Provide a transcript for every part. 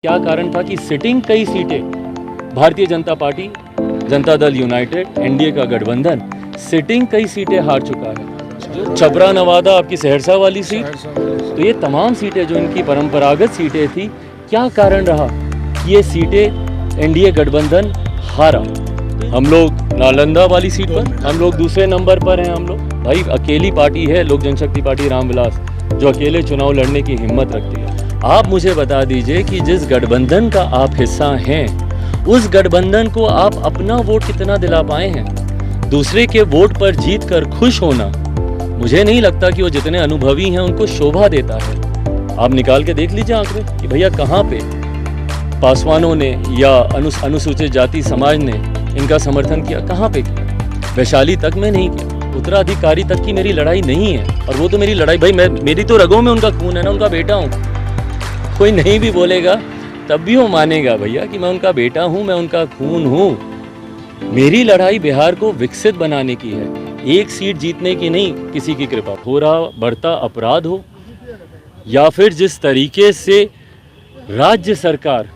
क्या कारण था कि सिटिंग कई सीटें Bharatiya Janata party, Janata Dal United, NDA का गठबंधन सिटिंग कई सीटें हार चुका है। छपरा नवादा आपकी सहरसा वाली सीट, तो ये तमाम सीटें जो इनकी परंपरागत सीटें थी, क्या कारण रहा कि ये सीटें एनडीए गठबंधन हारा। हम लोग नालंदा वाली सीट पर हम लोग दूसरे नंबर पर हैं। हम लोग भाई अकेली पार्टी है लोक जनशक्ति पार्टी रामविलास जो अकेले चुनाव लड़ने की हिम्मत रखती है। आप मुझे बता दीजिए कि जिस गठबंधन का आप हिस्सा हैं, उस गठबंधन को आप अपना वोट कितना दिला पाए हैं। दूसरे के वोट पर जीत कर खुश होना, मुझे नहीं लगता कि वो जितने अनुभवी हैं उनको शोभा देता है। आप निकाल के देख लीजिए आंकड़े कि भैया कहाँ पे पासवानों ने या अनुसूचित जाति समाज ने इनका समर्थन किया, कहाँ पे किया। वैशाली तक में नहीं किया, उत्तराधिकारी तक की मेरी लड़ाई नहीं है। और वो तो मेरी लड़ाई भाई, मेरी तो रगों में उनका खून है ना, उनका बेटा हूँ। कोई नहीं भी बोलेगा तब भी वो मानेगा भैया कि मैं उनका बेटा हूँ, मैं उनका खून हूँ। मेरी लड़ाई बिहार को विकसित बनाने की है, एक सीट जीतने की नहीं। किसी की कृपा हो रहा बढ़ता अपराध हो या फिर जिस तरीके से राज्य सरकार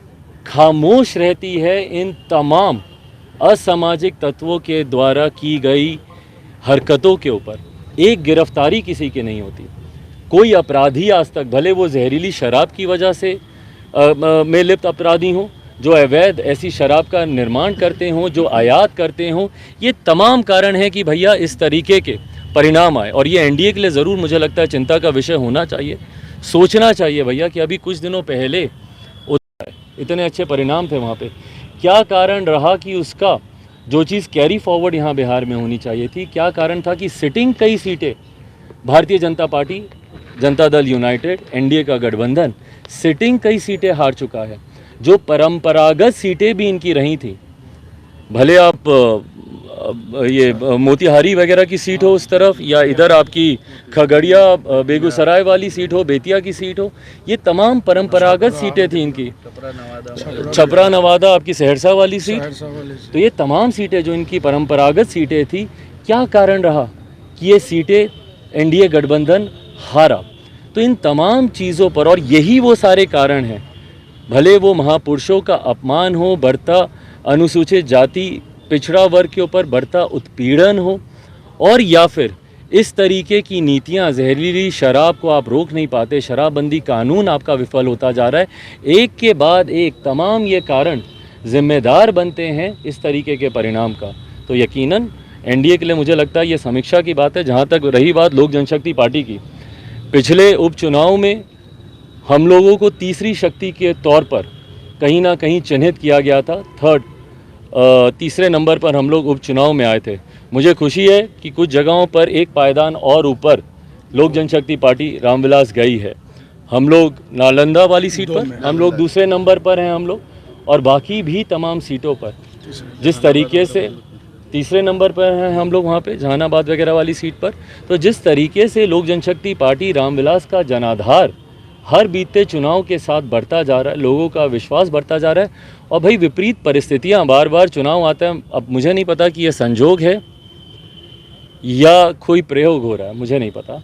खामोश रहती है इन तमाम असामाजिक तत्वों के द्वारा की गई हरकतों के ऊपर, एक गिरफ्तारी किसी की नहीं होती। कोई अपराधी आज तक, भले वो जहरीली शराब की वजह से में लिप्त अपराधी हों, जो अवैध ऐसी शराब का निर्माण करते हों, जो आयात करते हों, ये तमाम कारण है कि भैया इस तरीके के परिणाम आए। और ये एनडीए के लिए ज़रूर मुझे लगता है चिंता का विषय होना चाहिए, सोचना चाहिए भैया कि अभी कुछ दिनों पहले इतने अच्छे परिणाम थे वहाँ पे, क्या कारण रहा कि उसका जो चीज़ कैरी फॉरवर्ड यहाँ बिहार में होनी चाहिए थी, क्या कारण था कि सिटिंग कई सीटें Bharatiya Janata party, Janata Dal United, NDA का गठबंधन सिटिंग कई सीटें हार चुका है। जो परंपरागत सीटें भी इनकी रही थी, भले आप ये मोतिहारी वगैरह की सीट हो उस तरफ, या इधर आपकी खगड़िया बेगूसराय वाली सीट हो, बेतिया की सीट हो, ये तमाम परंपरागत सीटें थी इनकी। छपरा नवादा आपकी सहरसा वाली सीट, तो ये तमाम सीटें जो इनकी परंपरागत सीटें थी, क्या कारण रहा कि ये सीटें एनडीए गठबंधन हारा। तो इन तमाम चीज़ों पर, और यही वो सारे कारण हैं, भले वो महापुरुषों का अपमान हो, बढ़ता अनुसूचित जाति पिछड़ा वर्ग के ऊपर बढ़ता उत्पीड़न हो, और या फिर इस तरीके की नीतियां, जहरीली शराब को आप रोक नहीं पाते, शराबबंदी कानून आपका विफल होता जा रहा है। एक के बाद एक तमाम ये कारण जिम्मेदार बनते हैं इस तरीके के परिणाम का। तो यकीनन एनडीए के लिए मुझे लगता है ये समीक्षा की बात है। जहाँ तक रही बात लोक जनशक्ति पार्टी की, पिछले उपचुनाव में हम लोगों को तीसरी शक्ति के तौर पर कहीं ना कहीं चिन्हित किया गया था। तीसरे नंबर पर हम लोग उपचुनाव में आए थे। मुझे खुशी है कि कुछ जगहों पर एक पायदान और ऊपर लोक जनशक्ति पार्टी रामविलास गई है। हम लोग नालंदा वाली सीट पर हम लोग दूसरे नंबर पर हैं हम लोग, और बाकी भी तमाम सीटों पर जिस तरीके से तीसरे नंबर पर हैं हम लोग, वहाँ पे जहानाबाद वगैरह वाली सीट पर। तो जिस तरीके से लोक जनशक्ति पार्टी रामविलास का जनाधार हर बीते चुनाव के साथ बढ़ता जा रहा है, लोगों का विश्वास बढ़ता जा रहा है। और भाई विपरीत परिस्थितियां, बार बार चुनाव आता है। अब मुझे नहीं पता कि यह संजोग है या कोई प्रयोग हो रहा है, मुझे नहीं पता,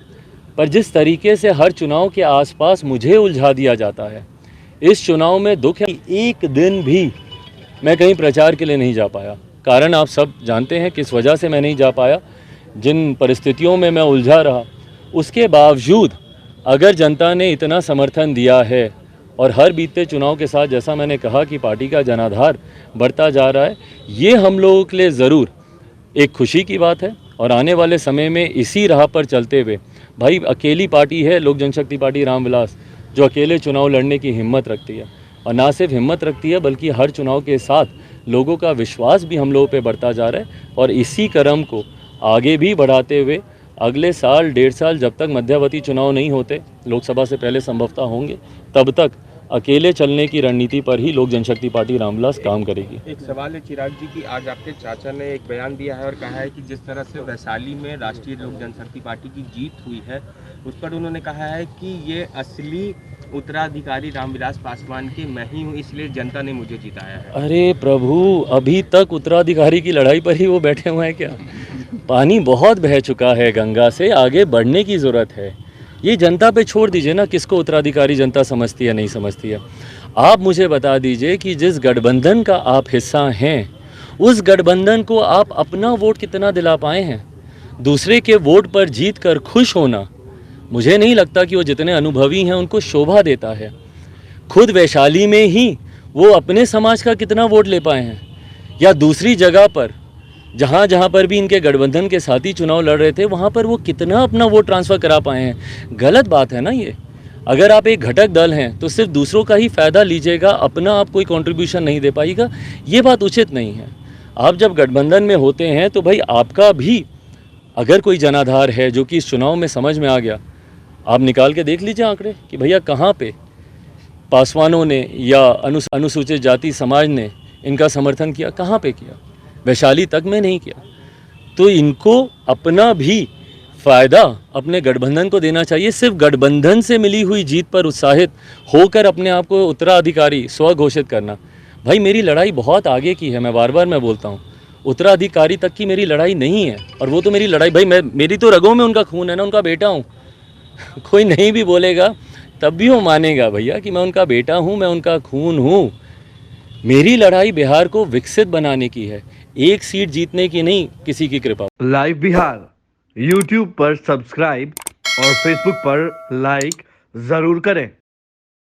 पर जिस तरीके से हर चुनाव के आसपास मुझे उलझा दिया जाता है, इस चुनाव में दुख है। एक दिन भी मैं कहीं प्रचार के लिए नहीं जा पाया। कारण आप सब जानते हैं किस वजह से मैं नहीं जा पाया, जिन परिस्थितियों में मैं उलझा रहा। उसके बावजूद अगर जनता ने इतना समर्थन दिया है, और हर बीते चुनाव के साथ जैसा मैंने कहा कि पार्टी का जनाधार बढ़ता जा रहा है, ये हम लोगों के लिए ज़रूर एक खुशी की बात है। और आने वाले समय में इसी राह पर चलते हुए, भाई अकेली पार्टी है लोक जनशक्ति पार्टी रामविलास जो अकेले चुनाव लड़ने की हिम्मत रखती है, और ना सिर्फ हिम्मत रखती है बल्कि हर चुनाव के साथ लोगों का विश्वास भी हम लोगों पे बढ़ता जा रहा है। और इसी क्रम को आगे भी बढ़ाते हुए अगले साल, 1.5 साल, जब तक मध्यावधि चुनाव नहीं होते, लोकसभा से पहले संभवतः होंगे, तब तक अकेले चलने की रणनीति पर ही लोक जनशक्ति पार्टी रामविलास काम करेगी। एक सवाल है चिराग जी की, आज आपके चाचा ने एक बयान दिया है और कहा है कि जिस तरह से वैशाली में राष्ट्रीय लोक जनशक्ति पार्टी की जीत हुई है, उस पर उन्होंने कहा है कि ये असली उत्तराधिकारी रामविलास पासवान के मैं ही हूँ, इसलिए जनता ने मुझे जिताया है। अरे प्रभु, अभी तक उत्तराधिकारी की लड़ाई पर ही वो बैठे हुए हैं क्या? पानी बहुत बह चुका है गंगा से, आगे बढ़ने की ज़रूरत है। ये जनता पे छोड़ दीजिए ना, किसको उत्तराधिकारी जनता समझती है नहीं समझती है। आप मुझे बता दीजिए कि जिस गठबंधन का आप हिस्सा हैं, उस गठबंधन को आप अपना वोट कितना दिला पाए हैं? दूसरे के वोट पर जीत कर खुश होना, मुझे नहीं लगता कि वो जितने अनुभवी हैं उनको शोभा देता है। खुद वैशाली में ही वो अपने समाज का कितना वोट ले पाए हैं, या दूसरी जगह पर जहाँ जहाँ पर भी इनके गठबंधन के साथी चुनाव लड़ रहे थे वहाँ पर वो कितना अपना वोट ट्रांसफ़र करा पाए हैं? गलत बात है ना ये। अगर आप एक घटक दल हैं तो सिर्फ दूसरों का ही फ़ायदा लीजिएगा, अपना आप कोई कंट्रीब्यूशन नहीं दे पाएगा, ये बात उचित नहीं है। आप जब गठबंधन में होते हैं तो भाई आपका भी अगर कोई जनाधार है जो कि इस चुनाव में समझ में आ गया, आप निकाल के देख लीजिए आंकड़े कि भैया कहाँ पे पासवानों ने या अनुसूचित जाति समाज ने इनका समर्थन किया, कहाँ पे किया? वैशाली तक में नहीं किया। तो इनको अपना भी फ़ायदा अपने गठबंधन को देना चाहिए। सिर्फ गठबंधन से मिली हुई जीत पर उत्साहित होकर अपने आप को उत्तराधिकारी स्वघोषित करना, भाई मेरी लड़ाई बहुत आगे की है। मैं बार बार बोलता हूँ, उत्तराधिकारी तक की मेरी लड़ाई नहीं है। और वो तो मेरी लड़ाई भाई, मेरी तो रगों में उनका खून है ना, उनका बेटा हूँ। कोई नहीं भी बोलेगा तब भी वो मानेगा भैया कि मैं उनका बेटा हूँ, मैं उनका खून हूँ। मेरी लड़ाई बिहार को विकसित बनाने की है, एक सीट जीतने की नहीं, किसी की कृपा। लाइव बिहार यूट्यूब पर सब्सक्राइब और फेसबुक पर लाइक जरूर करें।